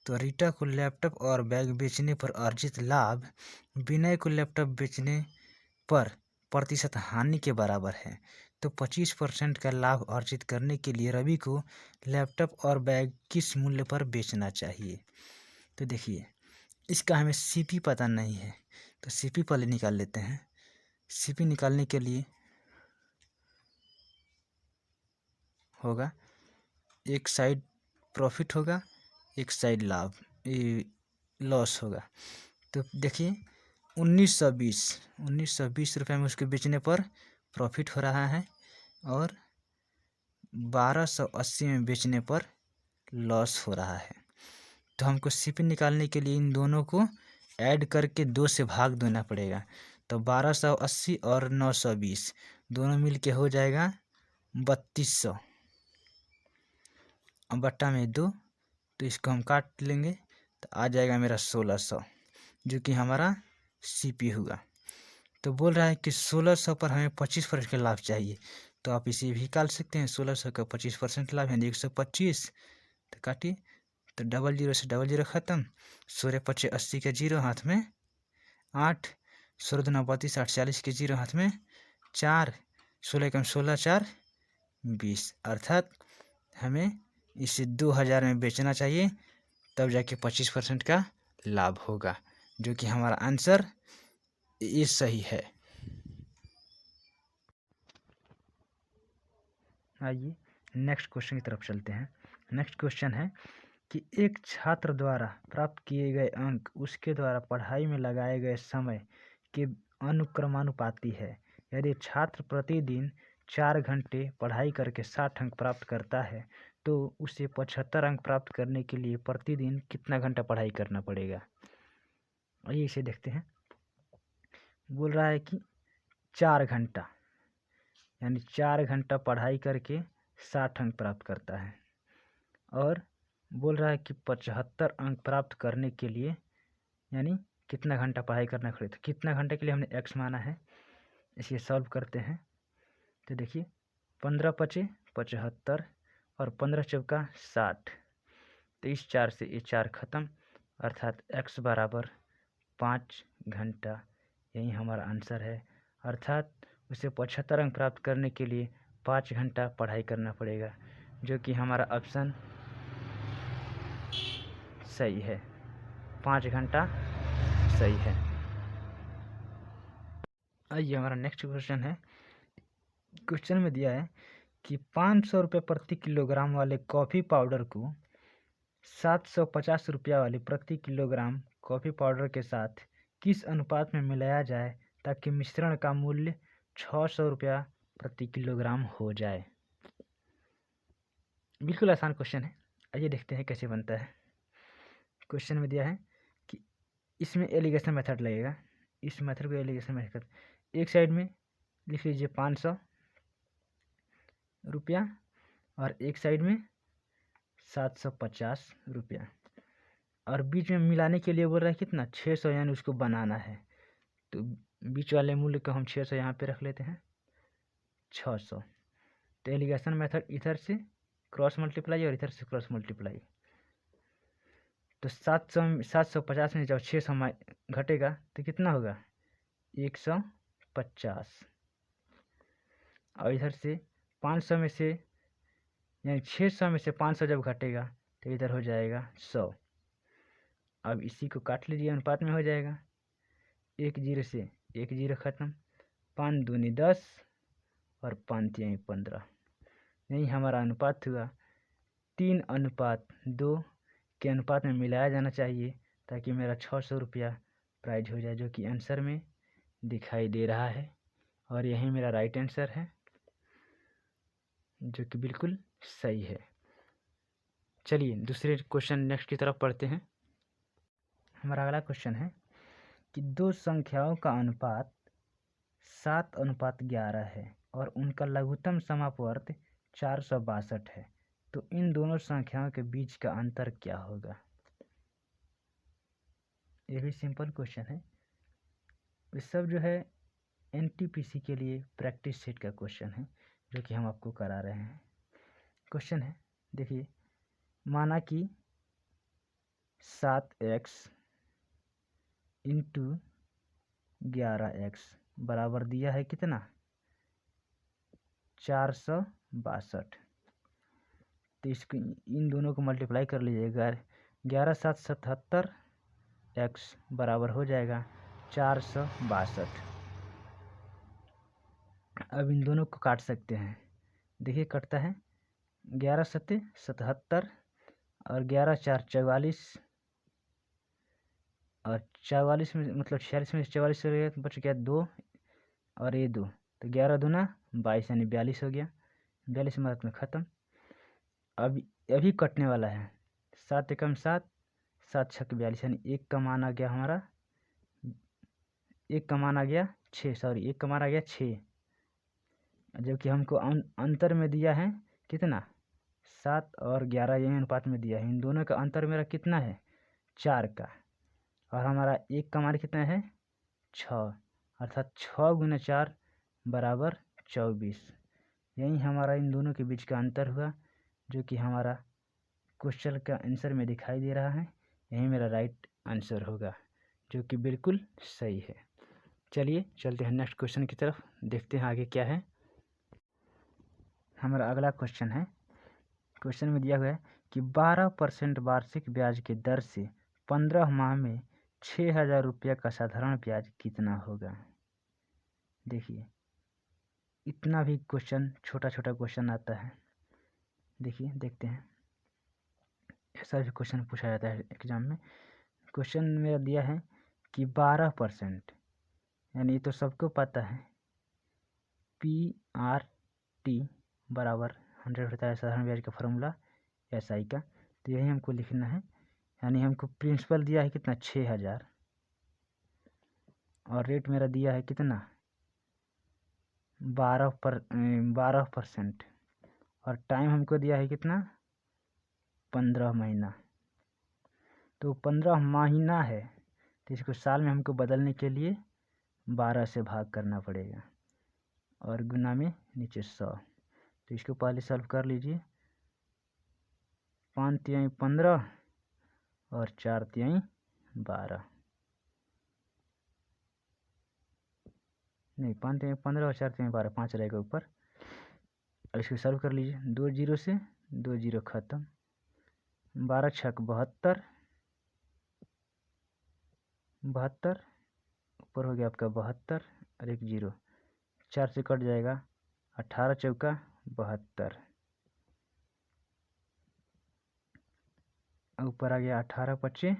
तो रीटा को लैपटॉप और बैग बेचने पर अर्जित लाभ विनय को लैपटॉप बेचने पर प्रतिशत हानि के बराबर है। तो 25% का लाभ अर्जित करने के लिए रवि को लैपटॉप और बैग किस मूल्य पर बेचना चाहिए। तो देखिए, इसका हमें सीपी पता नहीं है, तो सीपी पहले निकाल लेते हैं। सीपी निकालने के लिए होगा, एक साइड प्रॉफिट होगा, एक साइड लाभ लॉस होगा। तो देखिए 1920 रुपये में उसके बेचने पर प्रॉफिट हो रहा है और 1280 में बेचने पर लॉस हो रहा है। तो हमको सीपी निकालने के लिए इन दोनों को ऐड करके 2 से भाग देना पड़ेगा। तो 1280 और 920 दोनों मिल के हो जाएगा 3200 और बट्टा में 2, तो इसको हम काट लेंगे तो आ जाएगा मेरा 1600, जो कि हमारा सीपी हुआ। तो बोल रहा है कि 1600 पर हमें 25% का लाभ चाहिए, तो आप इसे भी निकाल सकते हैं। 1600 का 25% लाभ यानी 125, तो काटिए, तो 00 से 00 खत्म, 16 पच्चे 80 के 0 हाथ में 8, 16 दूना 32, 8 40 के 0 हाथ में 4, 16 कम 16 4 20, अर्थात हमें इसे 2000 में बेचना चाहिए, तब जाके 25% का लाभ होगा, जो कि हमारा आंसर ये सही है। आइए नेक्स्ट क्वेश्चन की तरफ चलते हैं। नेक्स्ट क्वेश्चन है कि एक छात्र द्वारा प्राप्त किए गए अंक उसके द्वारा पढ़ाई में लगाए गए समय के अनुक्रमानुपाती है। यदि छात्र प्रतिदिन 4 घंटे पढ़ाई करके 60 अंक प्राप्त करता है, तो उसे 75 अंक प्राप्त करने के लिए प्रतिदिन कितना घंटा पढ़ाई करना पड़ेगा। आइए इसे देखते हैं। बोल रहा है कि 4 घंटा, यानी 4 घंटा पढ़ाई करके 60 अंक प्राप्त करता है, और बोल रहा है कि 75 अंक प्राप्त करने के लिए यानी कितना घंटा पढ़ाई करना पड़ेगा। तो कितना घंटे के लिए हमने एक्स माना है, इसे सॉल्व करते हैं। तो देखिए 15 पचे 75 और 15 चौका 60, तो इस 4 से ये 4 खत्म, अर्थात एक्स बराबर 5 घंटा, यही हमारा आंसर है। अर्थात उसे 75 अंक प्राप्त करने के लिए 5 घंटा पढ़ाई करना पड़ेगा, जो कि हमारा ऑप्शन सही है। 5 घंटा सही है। आइए हमारा नेक्स्ट क्वेश्चन है। क्वेश्चन में दिया है कि 500 रुपये प्रति किलोग्राम वाले कॉफ़ी पाउडर को 750 रुपया वाले प्रति किलोग्राम कॉफ़ी पाउडर के साथ किस अनुपात में मिलाया जाए ताकि मिश्रण का मूल्य 600 रुपया प्रति किलोग्राम हो जाए। बिल्कुल आसान क्वेश्चन है, आइए देखते हैं कैसे बनता है। क्वेश्चन में दिया है कि इसमें एलिगेशन मेथड लगेगा, इस मेथड को एलिगेशन मेथड, एक साइड में लिख लीजिए 500 रुपया और एक साइड में 750 रुपया, और बीच में मिलाने के लिए बोल रहा है कितना 600, यानी उसको बनाना है। तो बीच वाले मूल्य को हम 600 यहाँ पे रख लेते हैं, 600। तो एलिगेशन मेथड इधर से क्रॉस मल्टीप्लाई और इधर से क्रॉस मल्टीप्लाई, तो 750 में जब 600 घटेगा तो कितना होगा 150, और इधर से 500 में से यानी 600 में से 500 जब घटेगा तो इधर हो जाएगा 100। अब इसी को काट लीजिए, अनुपात में हो जाएगा, 1 0 से 1 0 खत्म, 5 दूनी 10 और 5 तिहाई 15, यही हमारा अनुपात हुआ। 3:2 के अनुपात में मिलाया जाना चाहिए ताकि मेरा 600 रुपया प्राइज हो जाए, जो कि आंसर में दिखाई दे रहा है, और यही मेरा राइट आंसर है, जो कि बिल्कुल सही है। चलिए दूसरे क्वेश्चन नेक्स्ट की तरफ पढ़ते हैं। हमारा अगला क्वेश्चन है कि 2 संख्याओं का अनुपात 7:11 है और उनका लघुत्तम समापवर्त 462 है, तो इन दोनों संख्याओं के बीच का अंतर क्या होगा। ये भी सिंपल क्वेश्चन है, ये सब जो है एनटीपीसी के लिए प्रैक्टिस सेट का क्वेश्चन है, जो कि हम आपको करा रहे हैं। क्वेश्चन है, देखिए, माना कि 7x इंटू 11x बराबर दिया है कितना 462। तो इसको इन दोनों को मल्टीप्लाई कर लीजिएगा। 11×7 = 77, x बराबर हो जाएगा 462। अब इन दोनों को काट सकते हैं। देखिए कटता है 11×7 = 77 और 11×4 = 44 और 44 में मतलब 46 में 44 हो गया तो बच गया 2 और ये 2 तो 11×2 = 22 यानी 42 हो गया। 42 मार्क में ख़त्म। अब अभी कटने वाला है 7 एकम 7, 7 छक 42 यानी 1 का मान आ गया हमारा 1 का मान आ गया 6 1 का मान आ गया 6, जबकि हमको अंतर में दिया है कितना 7 और 11 यही अनुपात में दिया है। इन दोनों का अंतर मेरा कितना है 4 का और हमारा 1 का मान कितना है 6 अर्थात 6 × 4 बराबर 24। यही हमारा इन दोनों के बीच का अंतर हुआ जो कि हमारा क्वेश्चन का आंसर में दिखाई दे रहा है। यही मेरा राइट आंसर होगा जो कि बिल्कुल सही है। चलिए चलते हैं नेक्स्ट क्वेश्चन की तरफ, देखते हैं आगे क्या है। हमारा अगला क्वेश्चन है, क्वेश्चन में दिया हुआ है कि 12% वार्षिक ब्याज की दर से 15 माह में 6000 रुपये का साधारण ब्याज कितना होगा। देखिए इतना भी क्वेश्चन छोटा छोटा क्वेश्चन आता है। देखिए देखते हैं, ऐसा भी क्वेश्चन पूछा जाता है एग्जाम में। क्वेश्चन मेरा दिया है कि 12% यानी ये तो सबको पता है PRT बराबर 100 होता है साधारण ब्याज का फॉर्मूला SI का। तो यही हमको लिखना है, यानी हमको प्रिंसिपल दिया है कितना 6000 और रेट मेरा दिया है कितना 12% और टाइम हमको दिया है कितना 15 महीना। तो 15 महीना है तो इसको साल में हमको बदलने के लिए 12 से भाग करना पड़ेगा और गुना में नीचे 100। तो इसको पहले सॉल्व कर लीजिए। 5 तिहाई 15 और 4 तिहाई 12, नहीं 5 तिहाई 15 और 4 तिहाई 12, 5 रहेगा ऊपर। अब इसको सॉल्व कर लीजिए। 2 जीरो से 2 जीरो ख़त्म, 12 छक 72, 72 ऊपर हो गया आपका 72 और 1 जीरो, 4 से कट जाएगा, 18 चौका 72, ऊपर आ गया 18 पच्चे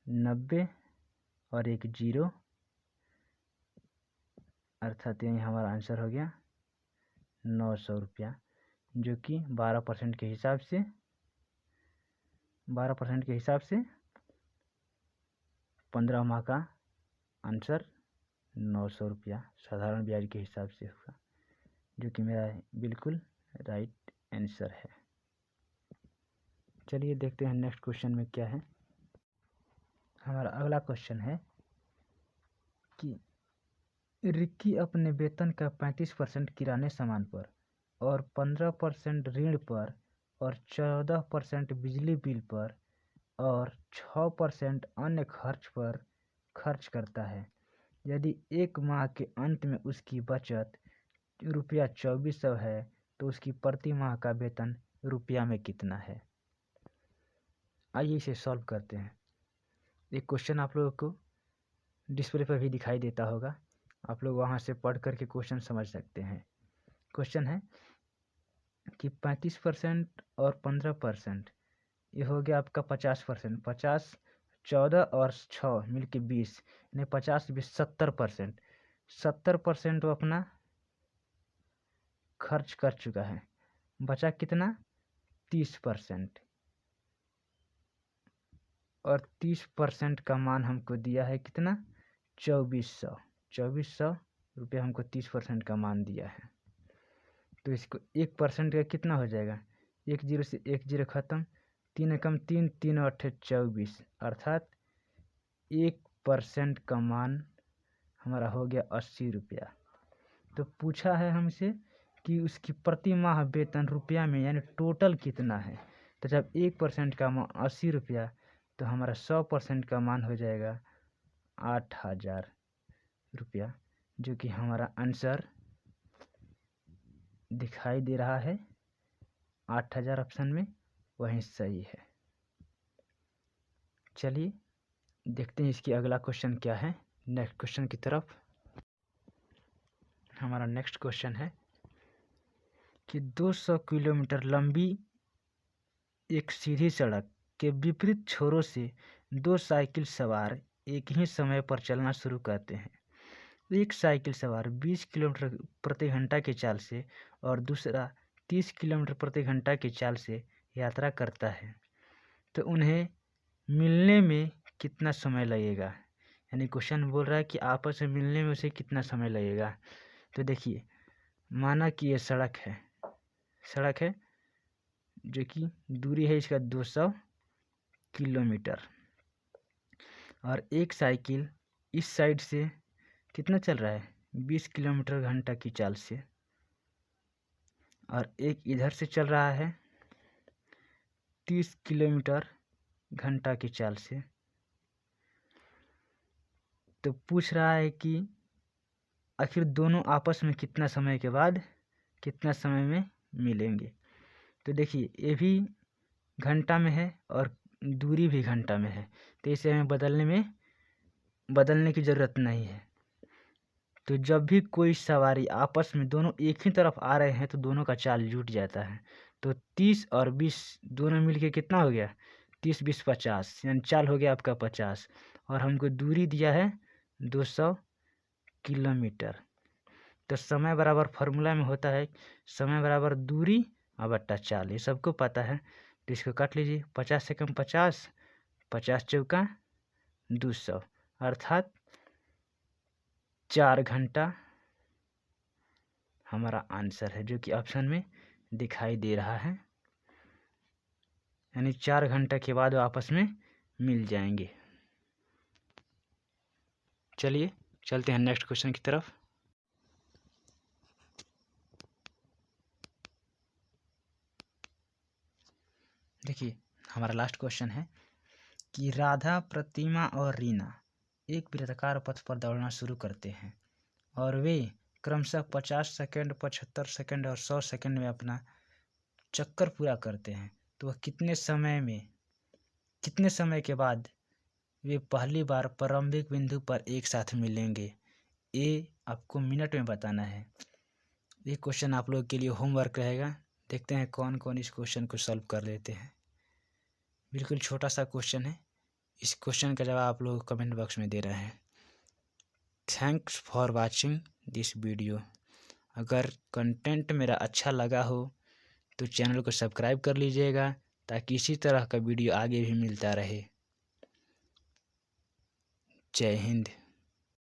90 और 1 जीरो, अर्थात यही हमारा आंसर हो गया 900 रुपया, जो कि 12% के हिसाब से 15 माह का आंसर 900 रुपया साधारण ब्याज के हिसाब से हुआ, जो कि मेरा बिल्कुल राइट आंसर है। चलिए देखते हैं नेक्स्ट क्वेश्चन में क्या है। हमारा अगला क्वेश्चन है कि रिक्की अपने वेतन का 35% किराने सामान पर और 15% ऋण पर और 14% बिजली बिल पर और 6% अन्य खर्च पर खर्च करता है। यदि एक माह के अंत में उसकी बचत रुपया 2400 है तो उसकी प्रति माह का वेतन रुपया में कितना है। आइए इसे सॉल्व करते हैं। एक क्वेश्चन आप लोगों को डिस्प्ले पर भी दिखाई देता होगा, आप लोग वहाँ से पढ़ करके क्वेश्चन समझ सकते हैं। क्वेश्चन है कि 35% और 15%, ये हो गया आपका 50%। 50 14 और 6 मिलके 20, यानी 50 20 70%। 70% वो अपना खर्च कर चुका है, बचा कितना 30% और 30% का मान हमको दिया है कितना 2400 रुपये हमको 30% का मान दिया है। तो इसको 1% का कितना हो जाएगा, 1 जीरो से 1 जीरो ख़त्म, 3 एकम 3 3 और 8 24, अर्थात 1% का मान हमारा हो गया 80 रुपया। तो पूछा है हमसे कि उसकी प्रति माह वेतन रुपया में यानी टोटल कितना है। तो जब 1% का मान 80 रुपया तो हमारा 100% का मान हो जाएगा 8,000 रुपया, जो कि हमारा आंसर दिखाई दे रहा है 8,000 ऑप्शन में, वही सही है। चलिए देखते हैं इसकी अगला क्वेश्चन क्या है। नेक्स्ट क्वेश्चन की तरफ। हमारा नेक्स्ट क्वेश्चन है कि 200 किलोमीटर लंबी एक सीधी सड़क के विपरीत छोरों से दो साइकिल सवार एक ही समय पर चलना शुरू करते हैं। एक साइकिल सवार 20 किलोमीटर प्रति घंटा की चाल से और दूसरा 30 किलोमीटर प्रति घंटा की चाल से यात्रा करता है, तो उन्हें मिलने में कितना समय लगेगा। यानी क्वेश्चन बोल रहा है कि आपस में मिलने में उसे कितना समय लगेगा। तो देखिए, माना कि ये सड़क है जो कि दूरी है इसका 200 किलोमीटर, और एक साइकिल इस साइड से कितना चल रहा है 20 किलोमीटर घंटा की चाल से, और एक इधर से चल रहा है 30 किलोमीटर घंटा की चाल से। तो पूछ रहा है कि आखिर दोनों आपस में कितना समय के बाद कितना समय में मिलेंगे। तो देखिए, ये भी घंटा में है और दूरी भी घंटा में है, तो इसे हमें बदलने की ज़रूरत नहीं है। तो जब भी कोई सवारी आपस में दोनों एक ही तरफ आ रहे हैं तो दोनों का चाल जुट जाता है। तो 30 और 20 दोनों मिलके कितना हो गया 30 20 50, यानी चाल हो गया आपका 50, और हमको दूरी दिया है 200 किलोमीटर। तो समय बराबर फार्मूला में होता है समय बराबर दूरी और बट्टा चाल, ये सबको पता है। तो इसको काट लीजिए, 50 से कम 50, 50 चौका 200, अर्थात 4 घंटा हमारा आंसर है, जो कि ऑप्शन में दिखाई दे रहा है। यानी 4 घंटा के बाद वो आपस में मिल जाएंगे। चलिए चलते हैं नेक्स्ट क्वेश्चन की तरफ। देखिए, हमारा लास्ट क्वेश्चन है कि राधा, प्रतिमा और रीना एक वृत्ताकार पथ पर दौड़ना शुरू करते हैं और वे क्रमशः 50 सेकंड, 75 सेकंड और 100 सेकंड में अपना चक्कर पूरा करते हैं। तो वह कितने समय के बाद वे पहली बार प्रारंभिक बिंदु पर एक साथ मिलेंगे, ये आपको मिनट में बताना है। ये क्वेश्चन आप लोग के लिए होमवर्क रहेगा। देखते हैं कौन कौन इस क्वेश्चन को सॉल्व कर लेते हैं। बिल्कुल छोटा सा क्वेश्चन है, इस क्वेश्चन का जवाब आप लोग कमेंट बॉक्स में दे रहे हैं। Thanks for watching this video. अगर कंटेंट मेरा अच्छा लगा हो तो चैनल को सब्सक्राइब कर लीजिएगा, ताकि इसी तरह का वीडियो आगे भी मिलता रहे। जय हिंद।